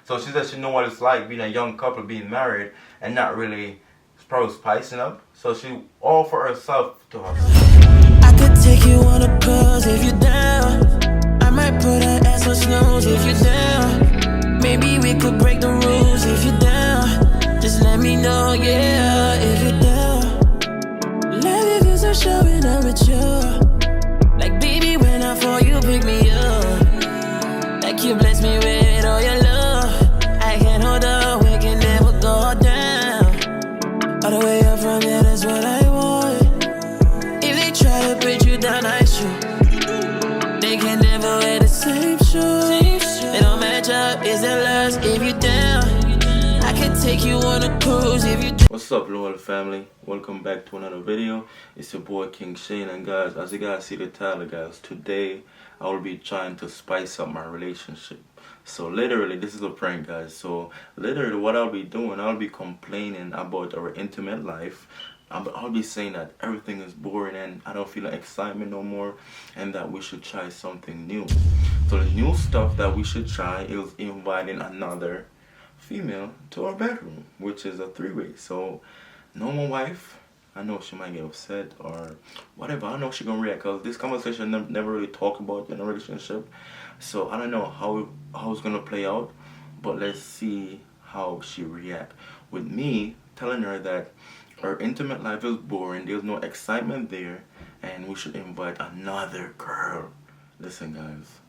So she said she know what it's like being a young couple, being married, and not really probably spicing up. So she offered herself to her. I could take you on a cruise if you're down. I might put an ass on snooze if you're down. Maybe we could break the rules if you're down. Just let me know, yeah, if you're down. Love you cause I'm showing up with you. Like baby, when I fall, you pick me up. Like you bless me with all your love. I can't hold up, we can never go down. All the way up from here, that's what I want. If they try to put you down, I shoot. They can never wear the same shoes. They don't match up, is it lust if you down? I can take you on a cruise if you down. What's up, loyal family? Welcome back to another video. It's your boy King Shane, and guys, as you guys see the title, guys, today I will be trying to spice up my relationship. So literally, this is a prank, guys. So literally what I'll be doing, I'll be complaining about our intimate life. I'll be saying that everything is boring and I don't feel like excitement no more, and that we should try something new. So the new stuff that we should try is inviting another female to our bedroom, which is a three-way. So no, my wife, I know she might get upset or whatever. I don't know if she's gonna react, because this conversation never really talk about in a relationship. So I don't know how it's gonna play out, but let's see how she react with me telling her that our intimate life is boring, there's no excitement there, and we should invite another girl. Listen, guys,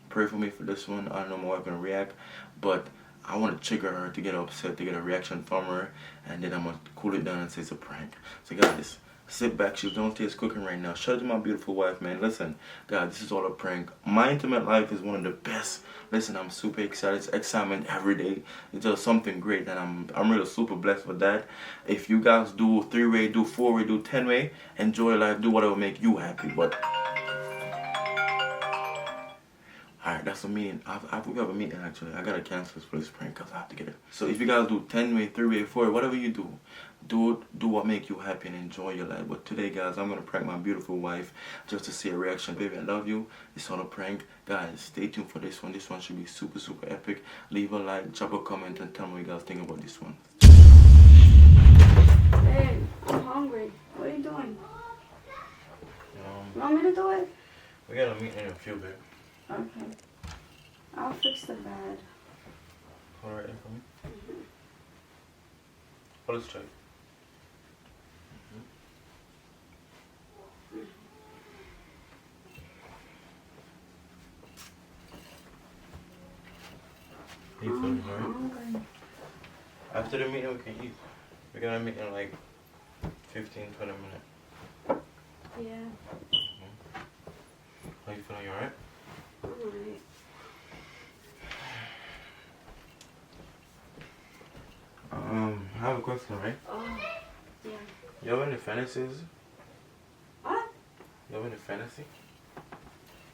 pray for me for this one. I don't know how my wife gonna react, but I want to trigger her to get upset, to get a reaction from her, and then I'm going to cool it down and say it's a prank. So guys, sit back. She's downstairs cooking right now. Shout out to my beautiful wife, man. Listen, guys, this is all a prank. My intimate life is one of the best. Listen, I'm super excited. It's excitement every day. It's just something great, and I'm really super blessed with that. If you guys do 3-way, do 4-way, do 10-way, enjoy life, do whatever make you happy. But alright, that's a meeting. We have a meeting actually. I gotta cancel this for this prank because I have to get it. So if you guys do 10-way, 3-way, 4-way, whatever you do what make you happy and enjoy your life. But today, guys, I'm gonna prank my beautiful wife just to see a reaction. Baby, I love you. It's all a prank. Guys, stay tuned for this one. This one should be super, super epic. Leave a like, drop a comment, and tell me what you guys think about this one. Hey, I'm hungry. What are you doing? You want me to do it? We got a meeting in a few, babe. Okay. I'll fix the bed. Alright, for me. Hold it straight. You feeling alright? Hungry. After the meeting, we can eat. We're gonna meet in like 15-20 minutes. Yeah. How you feeling? You alright? Alright. I have a question, right? Oh, yeah. You have any fantasies? What? You have any fantasy?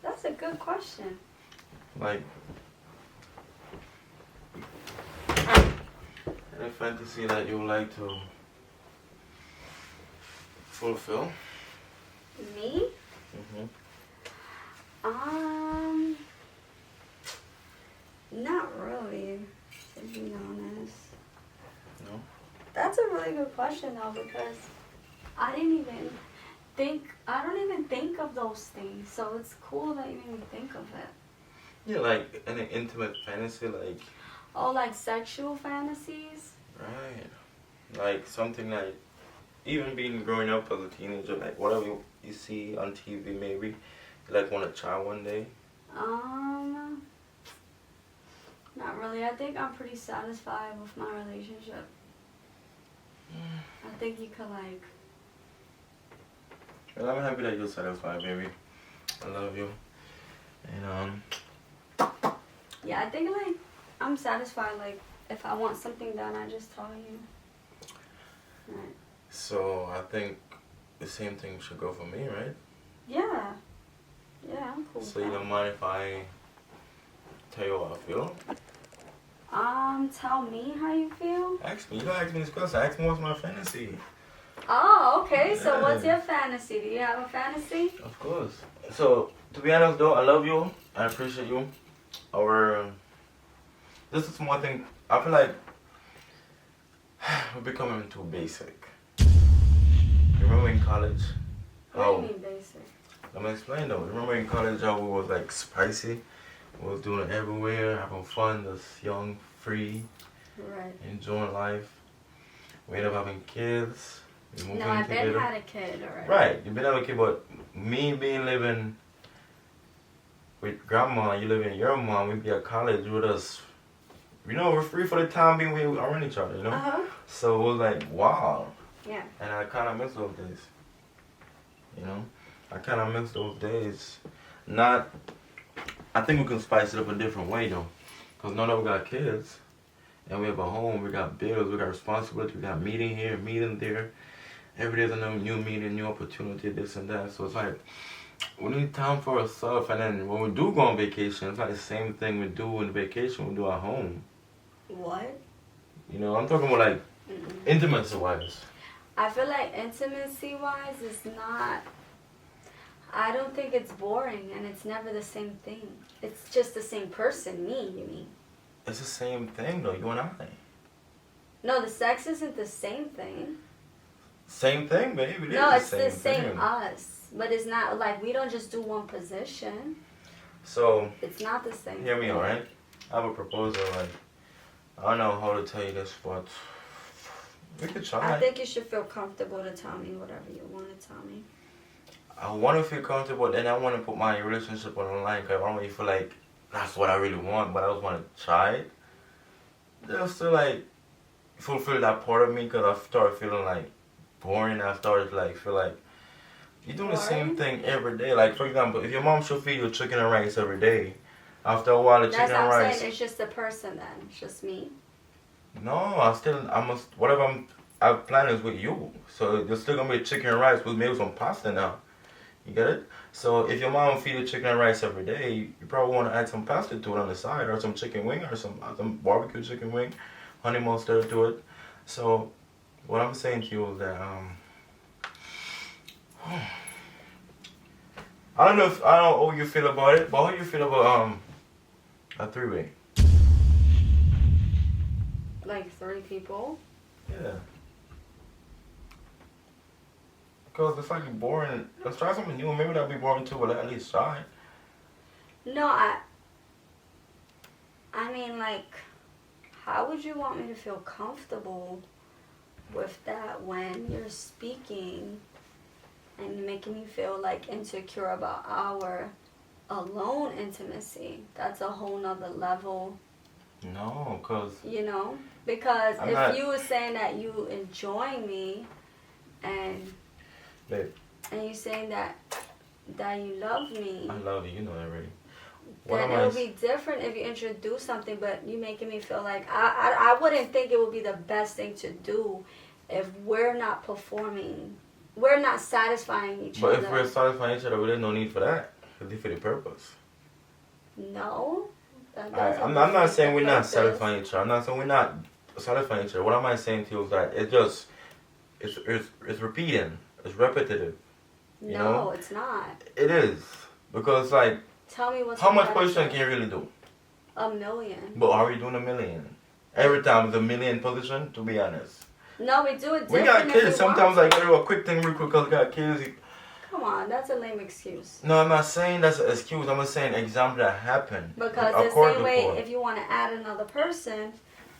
That's a good question. Like, any fantasy that you would like to fulfill? Me? Not really, to be honest. No? That's a really good question though, because I don't even think of those things, so it's cool that you made me think of it. Yeah, like any intimate fantasy, like... Oh, like sexual fantasies? Right. Like something like, even being growing up as a teenager, like whatever you see on TV maybe, you like want to try one day? Not really. I think I'm pretty satisfied with my relationship. I think you could like... Well, I'm happy that you're satisfied, baby. I love you. And Yeah, I think like I'm satisfied. Like if I want something done, I just tell you. Right. so I think the same thing should go for me, right? Yeah. Yeah, I'm cool. So with you that. don't mind if I tell you how I feel? Tell me how you feel. Ask me. You don't ask me this question. Ask me what's my fantasy. Oh, okay. So Yeah. what's your fantasy? Do you have a fantasy? Of course. So to be honest, though, I love you. I appreciate you. Our this is one thing. I feel like we're becoming too basic. Remember in college? What do you mean basic? Let me explain though. Remember in college how we was like spicy? We was doing it everywhere, having fun, just young, free, Right. enjoying life. We ended up having kids. We moved No, in I've been together. had a kid already. Right, you've been having a kid, but me being living with grandma, you live in your mom, we be at college with us. You know, we're free for the time being, we around each other, you know? Uh-huh. So it was like, wow. Yeah. And I kind of miss those days. You know? I kind of miss those days. Not, I think we can spice it up a different way though. Because now that we got kids, and we have a home, we got bills, we got responsibility, we got meeting here, meeting there. Every day's a new meeting, new opportunity, this and that. So it's like, we need time for ourselves. And then when we do go on vacation, it's like the same thing we do in vacation, we do at home. What? You know, I'm talking about like intimacy-wise. I feel like intimacy-wise is not... I don't think it's boring, and it's never the same thing. It's just the same person, me, you mean? It's the same thing though, you and I. No, the sex isn't the same thing. Same thing, baby. No, it's the same thing. us. But it's not like we don't just do one position. So, It's not the same. hear me thing. out, right? I have a proposal, like, I don't know how to tell you this, but we could try. I think you should feel comfortable to tell me whatever you want to tell me. I want to feel comfortable, then I want to put my relationship on the line, because I don't really feel like that's what I really want, but I just want to try it. Just to, like, fulfill that part of me, because I started feeling, like, boring. I started, like, feel like you're doing the same thing every day. Like, for example, if your mom should feed you chicken and rice every day, after a while, the chicken That's and what I'm rice... saying. It's just the person then. It's just me. No, I must, whatever I plan is with you. So there's still gonna be chicken and rice with maybe some pasta now. You get it? So if your mom feed you chicken and rice every day, you probably want to add some pasta to it on the side, or some chicken wing, or some barbecue chicken wing, honey mustard to it. So what I'm saying to you is that I don't know how you feel about it, but how you feel about a three-way? Like 3 people. Yeah. Because it's like boring. Let's try something new. Maybe that'll be boring too, but at least try. No, I mean, like, how would you want me to feel comfortable with that when you're speaking and making me feel like insecure about our alone intimacy? That's a whole nother level. No, because... You know? Because I'm if not- you were saying that you enjoy me and Babe, you saying that you love me, I love you. You know that already. What then am I... it would be different if you introduce something, but you making me feel like I wouldn't think it would be the best thing to do if we're not performing, we're not satisfying each But other. if we're satisfying each other, there's no need for that. It's defeat the purpose. No. That Alright, doesn't I'm not defeat saying the we're not purpose. satisfying each other. I'm not saying we're not satisfying each other. What am I saying to you is that it's repeating. It's repetitive. You No, know? it's not. It is. Because, like, Tell me what's how much repetitive. position can you really do? 1,000,000. But are we doing 1,000,000? Every time it's 1,000,000 position, to be honest. No, we do it different. We got if kids. we Sometimes want I gotta do a quick thing real quick because we got kids. Come on, that's a lame excuse. No, I'm not saying that's an excuse. I'm just saying example that happened. Because Of the course same way, before. if you want to add another person,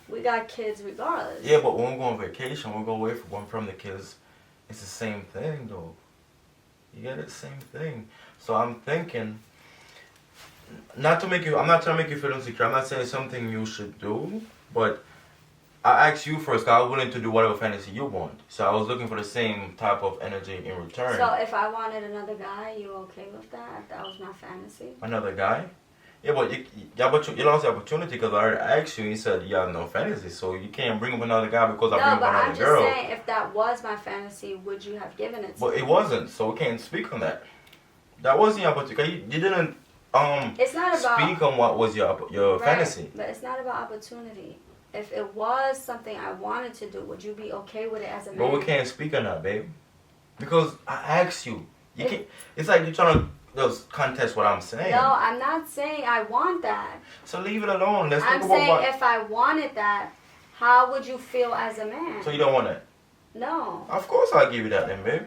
we got kids regardless. Yeah, but when we go on vacation, we go away from the kids. It's the same thing, though. You get it? Same thing. So I'm thinking, I'm not trying to make you feel insecure. I'm not saying it's something you should do, but I asked you first, because I was willing to do whatever fantasy you want. So I was looking for the same type of energy in return. So if I wanted another guy, you okay with that? If that was my fantasy? Another guy? Yeah, but you lost the opportunity because I already asked you. You said you have no fantasy, so you can't bring up another guy because I bring No, up but another I'm just girl. saying, if that was my fantasy, would you have given it to But me? it wasn't, so we can't speak on that. That wasn't your opportunity. You didn't It's not about speak on what was your right, fantasy. but it's not about opportunity. If it was something I wanted to do, would you be okay with it as a man? But we can't speak on that, babe, because I asked you. You can't. It's like you're trying to just contest what I'm saying. No, I'm not saying I want that. So leave it alone. Let's I'm talk about saying what. if I wanted that, how would you feel as a man? So you don't want it? No. Of course I'll give you that then, babe.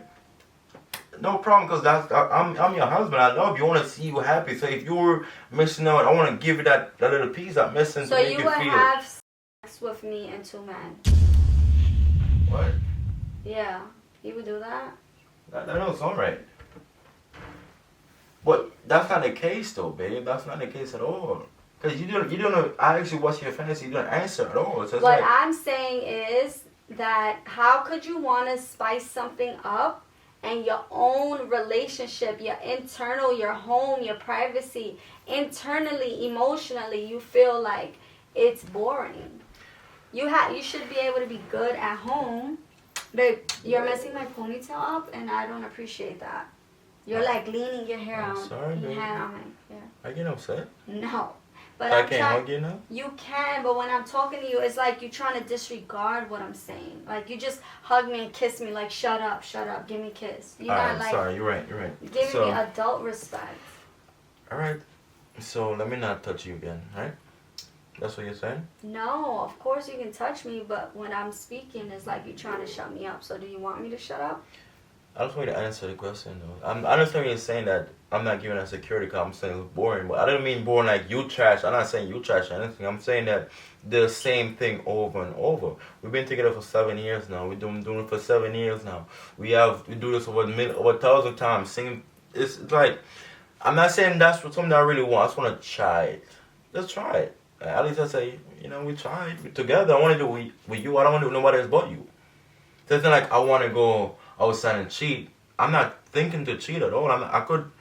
No problem, because I'm your husband. I love you. I want to see you happy. So if you're missing out, I want to give you that little piece I'm missing So to make you you would feel. have sex with me and 2 men? What? Yeah. You would do that? That don't sound right. But that's not the case though, babe. That's not the case at all. Because you don't know, I asked you what's your fantasy, you don't answer at all. So it's What like, I'm saying is that how could you want to spice something up and your own relationship, your internal, your home, your privacy, internally, emotionally, you feel like it's boring. You should be able to be good at home. Babe, you're messing my ponytail up and I don't appreciate that. You're like leaning your hair I'm on, sorry, your babe. hand on my hair. I get upset. No. But So I I'm can't trying. hug you now? You can, but when I'm talking to you, it's like you're trying to disregard what I'm saying. Like you just hug me and kiss me, like shut up, give me a kiss. You're Alright, not I'm like sorry, you're right. giving me adult respect. Alright, so let me not touch you again, right? That's what you're saying? No, of course you can touch me, but when I'm speaking, it's like you're trying to shut me up. So do you want me to shut up? I just want you to answer the question though. I understand you're saying that I'm not giving a security because I'm saying it's boring, but I don't mean boring like you trash. I'm not saying you trash or anything. I'm saying that the same thing over and over. We've been together for 7 years now. We're doing it for 7 years now. We do this over 1,000 times. Singing, it's like, I'm not saying that's what something I really want. I just want to try it. Let's try it. At least I say, we tried. We're together. I want to do it with you. I don't want to do it with nobody else but you. So it's not like I want to go outside and cheat. I'm not thinking to cheat at all. I could,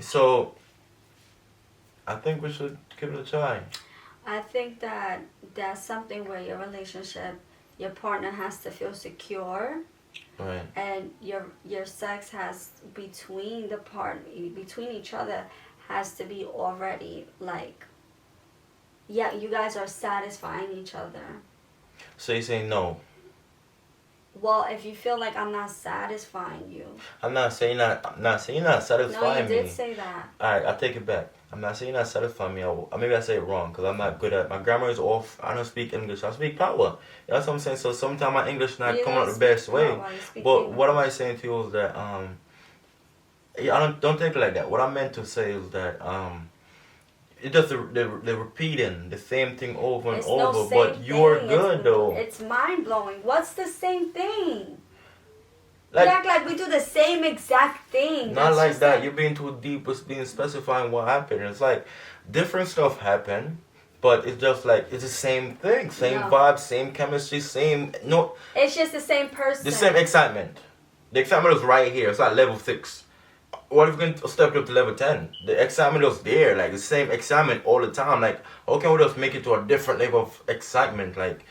So I think we should give it a try. I think that that's something where your relationship, your partner has to feel secure. Right. And your sex has between each other has to be already like, yeah, you guys are satisfying each other. So you're saying no? Well, if you feel like I'm not satisfying you. I'm not saying not saying you're not satisfying me. No, you did say that. Alright, I take it back. I'm not saying you're not satisfying me. Maybe I say it wrong because I'm not good at, my grammar is off. I don't speak English. I speak power. That's what I'm saying. So sometimes my English not coming out the best way. But what am I saying to you is that I don't take it like that. What I meant to say is that it's just the repeating the same thing over and over. But you're good though. It's mind blowing. What's the same thing? Like, you act like we do the same exact thing. Not like that. You're being too deep with being specifying what happened. It's like different stuff happened, but it's just like it's the same thing, same vibe, same chemistry, same no. It's just the same person. The same excitement. The excitement is right here. It's like level 6. What if we can step it up to level 10? The excitement is there, like the same excitement all the time. Like, how can we just make it to a different level of excitement? Like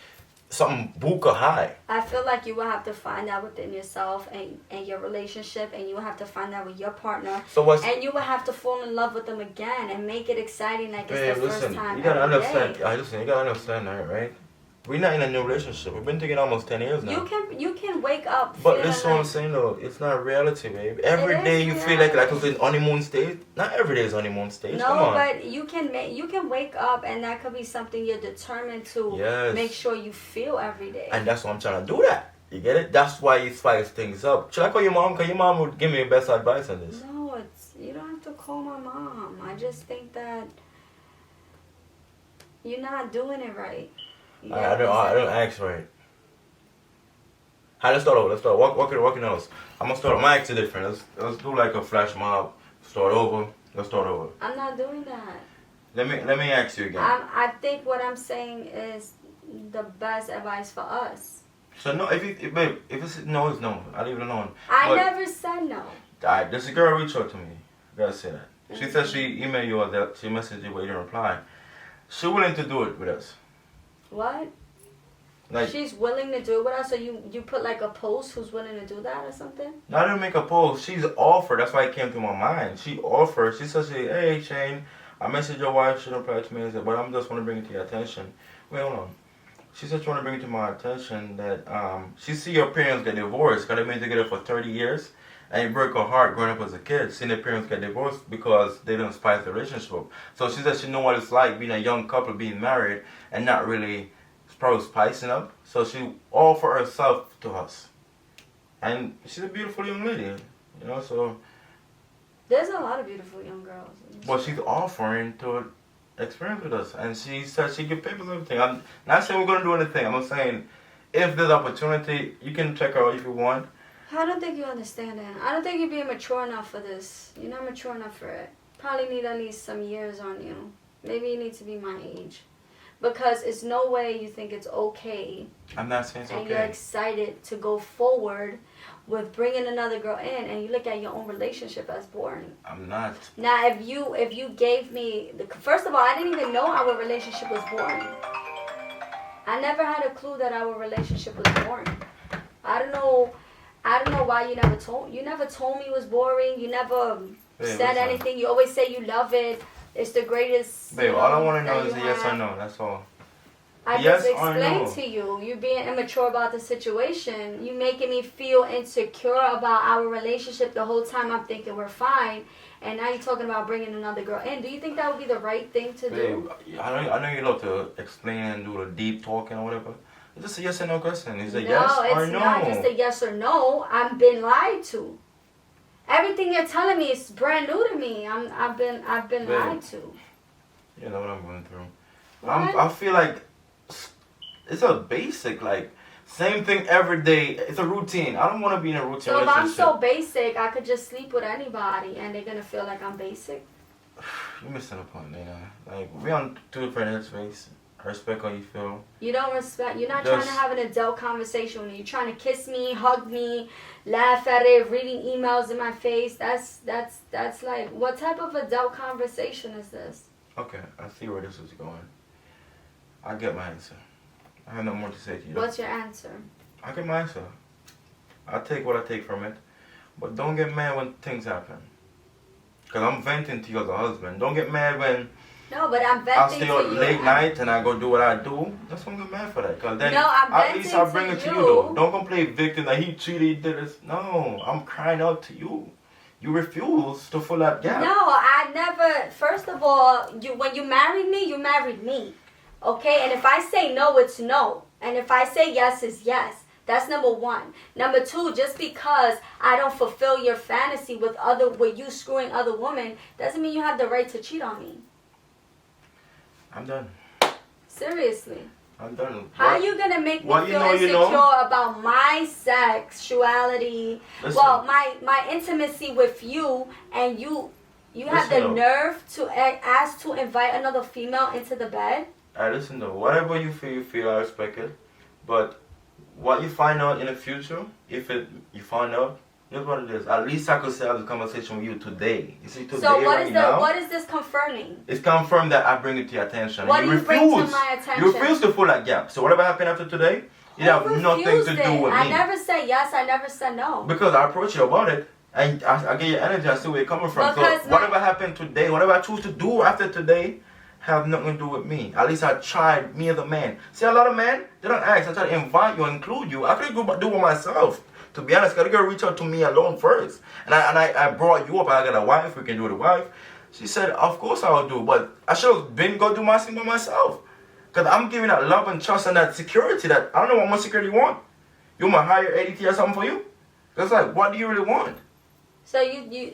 something buka high. I feel like you will have to find that within yourself and your relationship, and you will have to find that with your partner. And you will have to fall in love with them again and make it exciting like it's the first time. You gotta understand. Listen, you gotta understand that, right? We're not in a new relationship. We've been together almost 10 years now. You can wake up. But this is what I'm saying though. It's not reality, babe. Every day you feel like it's in honeymoon stage. Not every day is honeymoon stage. No, come on. but you can wake up and that could be something you're determined to make sure you feel every day. And that's why I'm trying to do that. You get it? That's why you spice things up. Should I call your mom? Because your mom would give me the best advice on this. No, you don't have to call my mom. I just think that you're not doing it right. I don't ask right. Let's start over. Let's start. Walking else. I'm gonna start over. My act is different. Let's do like a flash mob. Start over. Let's start over. I'm not doing that. Let me ask you again. I think what I'm saying is the best advice for us. So no, if it's no, it's no. I leave it alone. I never said no. Alright, there's a girl reached out to me. I gotta say that. She said she emailed you or that she messaged you but you didn't reply. She's willing to do it with us. What? Like, she's willing to do it with us, so you put like a post who's willing to do that or something? No, I didn't make a post. She's offered. That's why it came to my mind. She offered. She said, hey, Shane, I messaged your wife. She replied to me and said, but I'm just want to bring it to your attention. Wait, hold on. She said she want to bring it to my attention that she see your parents get divorced because they've been together for 30 years. and it broke her heart growing up as a kid, seeing their parents get divorced because they didn't spice the relationship up. So she said she know what it's like being a young couple, being married, and not really probably spicing up. So she offered herself to us. And she's a beautiful young lady, you know, so... There's a lot of beautiful young girls. But she's offering to experience with us. And she said she give papers and everything. I'm not saying we're going to do anything. I'm saying if there's opportunity, you can check her out if you want. I don't think you understand that. I don't think you're being mature enough for this. You're not mature enough for it. Probably need at least some years on you. Maybe you need to be my age. Because it's no way you think it's okay. I'm not saying it's okay. And you're excited to go forward with bringing another girl in, and you look at your own relationship as boring. I'm not. Now, if you gave me first of all, I didn't even know our relationship was boring. I never had a clue that our relationship was boring. I don't know why you never told me it was boring. You never said anything. You always say you love it. It's the greatest. Babe, all I want to know is a yes or no. That's all. I yes just explained to you. You being immature about the situation. You making me feel insecure about our relationship the whole time. I'm thinking we're fine, and now you're talking about bringing another girl in. Do you think that would be the right thing to do? I know you love to explain and do the deep talking or whatever. It's just a yes or no question. It's a no, yes or it's no. not just a yes or no. I've been lied to. Everything you're telling me is brand new to me. I've been lied to. You know what I'm going through. What? I feel like it's a basic, like, same thing every day. It's a routine. I don't want to be in a routine So if relationship. I'm so basic, I could just sleep with anybody and they're going to feel like I'm basic? You're missing the point, Lena. Like, we're on two different headspace. I respect how you feel. You don't respect. You're not trying to have an adult conversation with me. You're trying to kiss me, hug me, laugh at it, reading emails in my face. That's like, what type of adult conversation is this? Okay, I see where this is going. I get my answer. I have no more to say to you. What's your answer? I get my answer. I take what I take from it. But don't get mad when things happen. Because I'm venting to you as a husband. Don't get mad when No, but I'm I venting stay to up you. late night and I go do what I do. That's when I get mad for that. Because then No, I'm at least I venting bring to it to you. you though. Don't go play victim that he cheated, he did this. No, I'm crying out to you. You refuse to fill that gap. No, I never. First of all, when you married me, you married me. Okay? And if I say no, it's no. And if I say yes, it's yes. That's number one. Number two, just because I don't fulfill your fantasy with you screwing other women, doesn't mean you have the right to cheat on me. I'm done. Seriously. I'm done. How are you gonna make me What feel you know, insecure you know? about my sexuality? Listen. Well, my intimacy with you, and you have the Listen, nerve to ask to invite another female into the bed? Alright, listen though. Whatever you feel, I respect it. But what you find out in the future, you find out, here's what it is. At least I could say I have a conversation with you today. You see, today So now, what is this confirming? it's confirmed that I bring it to your attention. What You do you bring to my attention? You refuse to fill that gap. So whatever happened after today, it have nothing to do with me. I never said yes, I never said no. Because I approach you about it, and I get your energy, I see where you're coming from. Because so whatever happened today, whatever I choose to do after today, have nothing to do with me. At least I tried, me as a man. See, a lot of men, they don't ask. I try to invite you, include you. I could do it myself. To be honest, I gotta reach out to me alone first. And I brought you up. I got a wife. We can do it with a wife. She said, of course I'll do. But I should have been go do my thing by myself. Because I'm giving that love and trust and that security that I don't know what more security you want. You want to hire ADT or something for you? It's like, what do you really want? So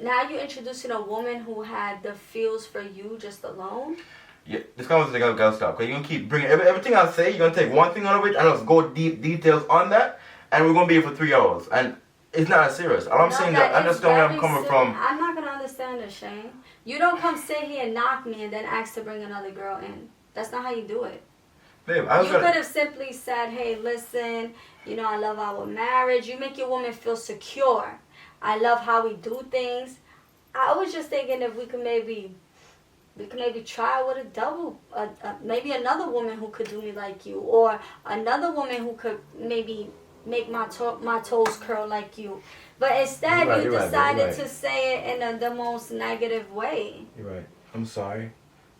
now you're introducing a woman who had the feels for you just alone? Yeah, this conversation gotta stop. Because you're going to keep bringing everything I say, you're going to take one thing out of it and let's go deep details on that. And we're going to be here for 3 hours. And it's not as serious. All I'm saying is that understand where I'm coming from. I'm not going to understand this, Shane. You don't come sit here and knock me and then ask to bring another girl in. That's not how you do it. Babe, you could have simply said, hey, listen, I love our marriage. You make your woman feel secure. I love how we do things. I was just thinking if we could maybe try with a double, maybe another woman who could do me like you, or another woman who could maybe make my toes curl like you. But instead, you decided to say it in the most negative way. You're right. I'm sorry.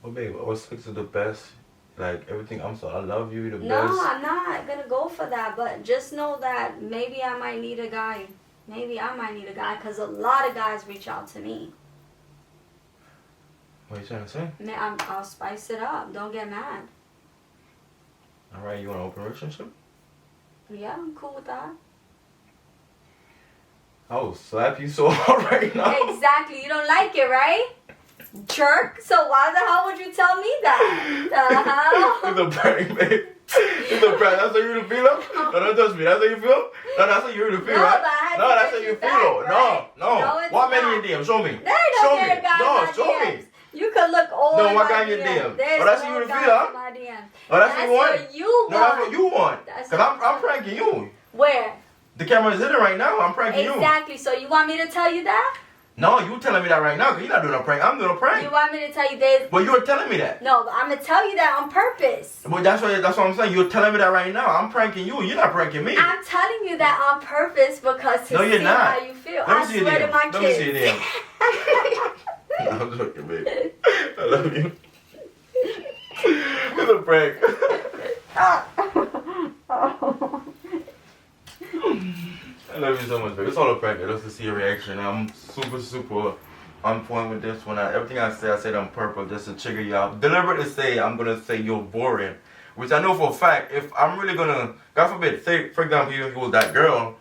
Well, babe, our sex is the best. Like, everything, I'm sorry. I love you, the best. No, I'm not going to go for that. But just know that maybe I might need a guy. maybe I might need a guy, because a lot of guys reach out to me. What are you trying to say? Man, I'll spice it up. Don't get mad. Alright, you want an open relationship? Yeah, I'm cool with that. I will slap you so hard right now. Exactly. You don't like it, right? Jerk. So why the hell would you tell me that? The hell? It's a prank, babe. It's a prank. That's how you really feel? No, don't touch me. That's how you feel? No, that's how you really feel, No, right? but I had No, to that's get how you you feel. back, right? No. No, it's What men not. in your DM? Show me. There ain't Show no me. gay guy No, in my show DMs. me. You could look all No, in what my guy in your DMs. DM? There's Oh, that's what no you really guys feel, huh? in my DMs. Oh, that's what you want? What you want. No, that's what you want. That's Because what I'm pranking you. Where? The camera is hidden right now. I'm pranking you. Exactly. So you want me to tell you that? No, you telling me that right now because you're not doing a prank. I'm doing a prank. You want me to tell you this? But you're telling me that. No, but I'm gonna tell you that on purpose. But that's what I'm saying. You're telling me that right now. I'm pranking you. You're not pranking me. I'm telling you that on purpose because to No, you're see not. how you feel. Let me I see your swear to DM. my Let me see your kids. DM. I'm joking, baby. I love you. It's a prank. I love you so much, baby. It's all a prank. Just to see your reaction. I'm super on point with this one. Everything I said on purpose just to trigger you out. Deliberately say I'm gonna say you're boring, which I know for a fact. If I'm really gonna, God forbid, say for example you was that girl,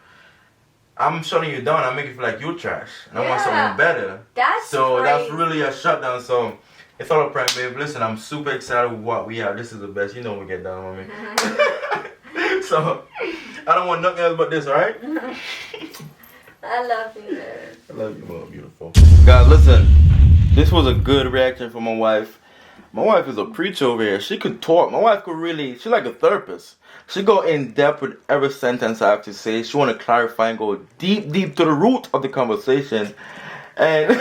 I'm shutting you down. I make you feel like you're trash, and I want Yeah. someone better. That's So crazy. that's really a shutdown. So it's all a prank, babe. Listen, I'm super excited with what we have. This is the best. You know we get down on me. So I don't want nothing else but this, alright? I love you, man. I love you, Mom. Beautiful. Guys, listen. This was a good reaction from my wife. My wife is a preacher over here. She could talk. My wife could really, she's like a therapist. She go in depth with every sentence I have to say. She want to clarify and go deep to the root of the conversation. And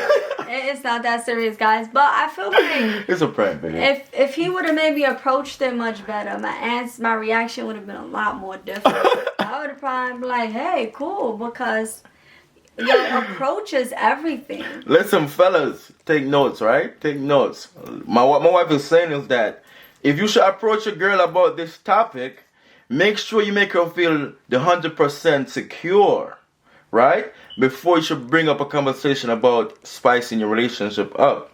It's not that serious, guys. But I feel like it's a prank, baby. if he would have maybe approached it much better, my reaction would have been a lot more different. I would have probably been like, "Hey, cool," because your approach is everything. Listen, fellas, take notes, right? Take notes. What my wife is saying is that if you should approach a girl about this topic, make sure you make her feel the 100% secure, right? Before you should bring up a conversation about spicing your relationship up.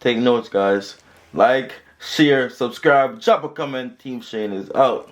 Take notes, guys. Like, share, subscribe, drop a comment. Team Shane is out.